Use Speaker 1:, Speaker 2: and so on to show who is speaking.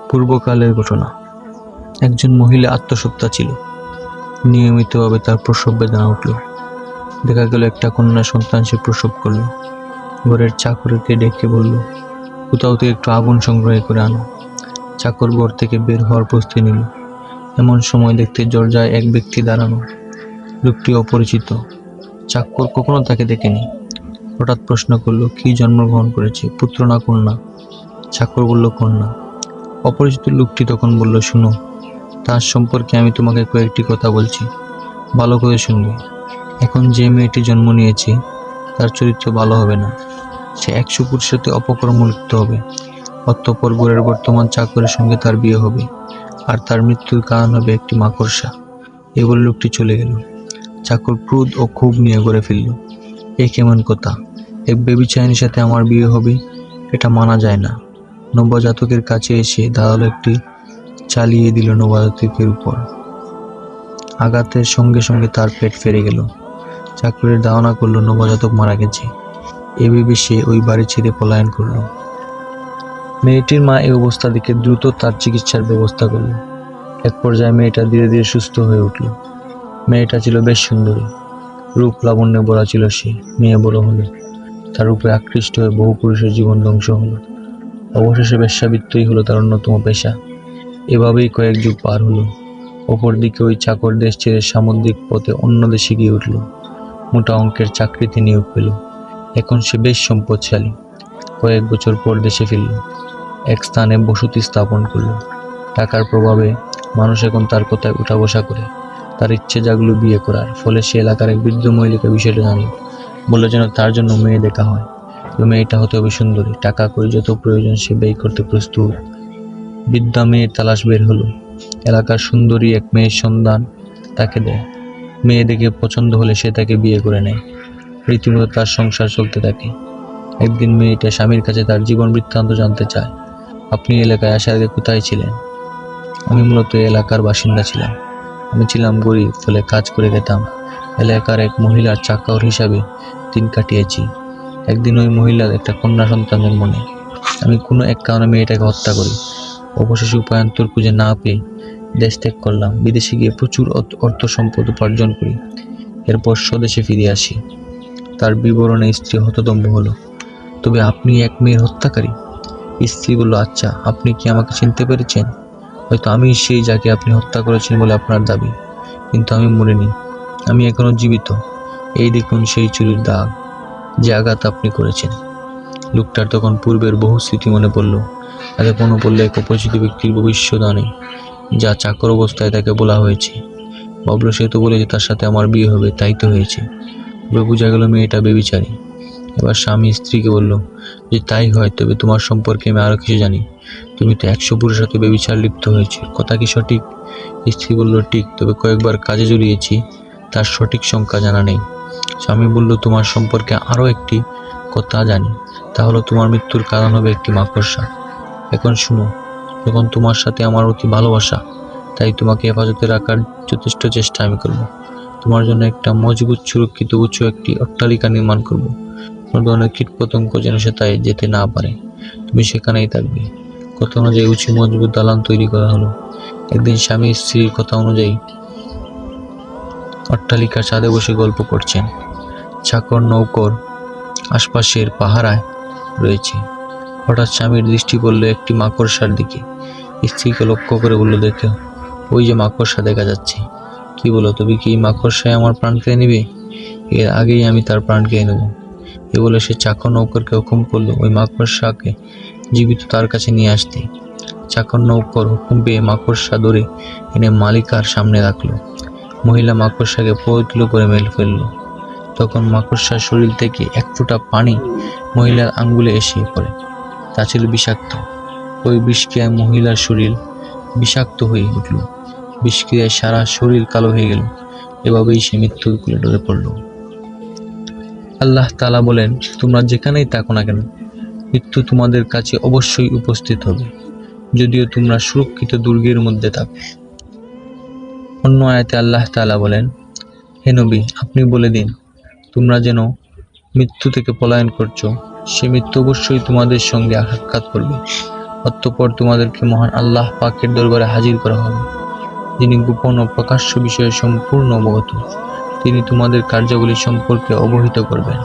Speaker 1: পূর্বকালের ঘটনা। একজন মহিলা আত্মসত্ত্বা ছিল। নিয়মিতভাবে তার প্রসব বেদনা উঠল। দেখা গেল একটা কন্যা সন্তান সে প্রসব করল। ঘরের চাকরকে ডেকে বলল, কোথাও থেকে একটু আগুন সংগ্রহ করে আনো। চাকর ঘর থেকে বের হওয়ার প্রস্তুতি নিল। এমন সময় দেখতে দরজায় এক ব্যক্তি দাঁড়ানো। লোকটি অপরিচিত। চাকর কখনো তাকে দেখেনি। হঠাৎ প্রশ্ন করল, কি জন্মগ্রহণ করেছে, পুত্র না কন্যা? চাকর বলল, কন্যা। অপরিচিত লোকটি তখন বলল, শুনো, তার সম্পর্কে আমি তোমাকে কয়েকটি কথা বলছি, ভালো করে শুনবে। এখন যে মেয়েটি জন্ম নিয়েছে তার চরিত্র ভালো হবে না। সে 100 পুরুষের সাথে অপকর্ম লিপ্ত হবে। অতঃপর ঘরের বর্তমান চাকরের সঙ্গে তার বিয়ে হবে, আর তার মৃত্যুর কারণ হবে একটি মাকড়সা। এই বলে লোকটি চলে গেল। চাকর ক্রোধ ও ক্ষোভ নিয়ে ঘরে ফিরল। এ কেমন কথা? এক ব্যভিচারিণীর সাথে আমার বিয়ে হবে? এটা মানা যায় না। নবজাতকের কাছে এসে ধারালো একটি চালিয়ে দিল নবজাতকের উপর। আঘাতের সঙ্গে সঙ্গে তার পেট ফেরে গেল। চাকরের ধারণা করলো নবজাতক মারা গেছে। এ ভেবে সে ওই বাড়ি ছেড়ে পলায়ন করলো। মেয়েটির মা এই অবস্থা দেখে দ্রুত তার চিকিৎসার ব্যবস্থা করল। এক পর্যায়ে মেয়েটা ধীরে ধীরে সুস্থ হয়ে উঠল। মেয়েটা ছিল বেশ সুন্দরী, রূপ লাবণ্যে ভরা ছিল সে। মেয়ে বড় হলো, তার উপরে আকৃষ্ট হয়ে বহু পুরুষের জীবন ধ্বংস হলো। অবশেষে বেশ্যাবৃত্তই হলো তার অন্যতম পেশা। এভাবেই কয়েক যুগ পার হলো। অপরদিকে ওই চাকর দেশ ছেড়ে সামুদ্রিক পথে অন্য দেশে গিয়ে উঠল। মোটা অঙ্কের চাকরিতে নিয়োগ পেল। এখন সে বেশ সম্পদশালী। কয়েক বছর পর দেশে ফিরল। এক স্থানে বসতি স্থাপন করল। টাকার প্রভাবে মানুষ এখন তার কথায় উঠা বসা করে। তার ইচ্ছে জাগলো বিয়ে করার। ফলে সে এলাকার এক বৃদ্ধ মহিলাকে বিষয়টা জানিয়ে বলল যেন তার জন্য মেয়ে দেখা হয়। তবে মেয়েটা হতে হবে সুন্দরী। টাকা করে যত প্রয়োজন সে ব্যয় করতে প্রস্তুত। বৃদ্ধা মেয়ের তালাশ বের হলো। এলাকার সুন্দরী এক মেয়ের সন্ধান তাকে দেয়। মেয়ে দেখে পছন্দ হলে সে তাকে বিয়ে করে নেয়। রীতিমতো তার সংসার চলতে থাকে। একদিন মেয়েটা স্বামীর কাছে তার জীবন বৃত্তান্ত জানতে চায়। আপনি এলাকায় আসার আগে কোথায় ছিলেন? আমি মূলত এলাকার বাসিন্দা ছিলাম। আমি ছিলাম গরিব, ফলে কাজ করে খেতাম। এলাকার এক মহিলার চাকর হিসাবে দিন কাটিয়েছি। একদিন ওই মহিলার একটা কন্যা সন্তান জন্ম নেয়। আমি কোনো এক কারণে মেয়েটাকে হত্যা করি। অবশেষে উপায়ান্তর খুঁজে না পেয়ে দেশ ত্যাগ করলাম। বিদেশে গিয়ে প্রচুর অর্থ সম্পদ উপার্জন করি। এরপর স্বদেশে ফিরে আসি। তার বিবরণে স্ত্রী হতদম্ব হলো। তবে আপনি এক মেয়ের হত্যাকারী? স্ত্রী বলল, আচ্ছা, আপনি কি আমাকে চিনতে পেরেছেন? হয়তো আমি সেই যাকে আপনি হত্যা করেছেন বলে আপনার দাবি, কিন্তু আমি মরিনি। আমি এখনো জীবিত। এই দেখুন সেই চুরির দাগ, যে আঘাত আপনি করেছেন। লোকটার তখন পূর্বের বহু স্মৃতি মনে পড়ল। তাতে কোনো বললে এক অপরিচিত ব্যক্তির ভবিষ্যদ্বাণী, যা চাকর অবস্থায় তাকে বলা হয়েছে। ভাবল সে তো বলেছে তার সাথে আমার বিয়ে হবে, তাই তো হয়েছে। তবে বোঝা গেল মেয়েটা বেবিচারী। এবার স্বামী স্ত্রীকে বলল, যে তাই হয় তবে তোমার সম্পর্কে আমি আরো কিছু জানি। তুমি তো 100 পুরুষের সাথে বেবিচার লিপ্ত হয়েছে, কথা কি সঠিক? স্ত্রী বলল, ঠিক, তবে কয়েকবার কাজে জড়িয়েছি, তার সঠিক সংখ্যা জানা নেই। স্বামী বলল, তোমার সম্পর্কে আরো একটি কথা জানি, তা হলো তোমার মৃত্যুর কারণ হবে একটি মাকড়সা। এখন শুনো, যখন তোমার সাথে আমার অতি ভালোবাসা, তাই তোমাকে হেফাজতে রাখার যথেষ্ট চেষ্টা আমি করব। তোমার জন্য একটা মজবুত সুরক্ষিত উঁচু একটি অট্টালিকা নির্মাণ করব। কোনো ধরনের কীটপতঙ্গ যেন সেটায় যেতে না পারে। তুমি সেখানেই থাকবে। কথা অনুযায়ী উঁচু মজবুত দালান তৈরি করা হলো। একদিন স্বামী স্ত্রীর কথা অনুযায়ী অট্টালিকার ছাদে বসে গল্প করছেন। চাকর নৌকর আশপাশের পাহারায় রয়েছে। হঠাৎ স্বামীর দৃষ্টি পড়ল একটি মাকড়সার দিকে। স্ত্রীকে লক্ষ্য করে বলল, দেখো, ওই যে মাকড়সা দেখা যাচ্ছে। কি বলো, তবে কি এই মাকড়সায় আমার প্রাণ কেড়ে নেবে? এর আগেই আমি তার প্রাণ কেড়ে নেব। এ বলে সে চাকর নৌকরকে হুকুম করলো ওই মাকড়সাকে জীবিত তার কাছে নিয়ে আসতে। চাকর নৌকর হুকুম পেয়ে মাকড়সা ধরে এনে মালিকার সামনে রাখলো। মহিলা মাকড়সাকে পবিত্র করে মেলে ফেলল। তখন মাকড়সার শরীর থেকে এক ফোঁটা পানি মহিলার আঙ্গুলে এসে পড়ে। তা ছিল বিষাক্ত। ওই বিষক্রিয়ায় মহিলার শরীর বিষাক্ত হয়ে উঠল। বিষক্রিয়ায় সারা শরীর কালো হয়ে গেল। এভাবেই সে মৃত্যুর কোলে ঢলে পড়ল। আল্লাহ তাআলা বলেন, তোমরা যেখানেই থাকো না কেন, মৃত্যু তোমাদের কাছে অবশ্যই উপস্থিত হবে, যদিও তোমরা সুরক্ষিত দুর্গের মধ্যে থাকো। অন্য আয়াতে আল্লাহ তাআলা বলেন, হে নবী, আপনি বলে দিন, তোমরা যেন মৃত্যু থেকে পলায়ন করছো, সে মৃত্যু অবশ্যই তোমাদের সঙ্গে সাক্ষাৎ করবে। অতঃপর তোমাদেরকে মহান আল্লাহ পাকের দরবারে হাজির করা হবে, যিনি গোপন ও প্রকাশ্য বিষয়ে সম্পূর্ণ অবগত। তিনি তোমাদের কার্যাবলী সম্পর্কে অবহিত করবেন।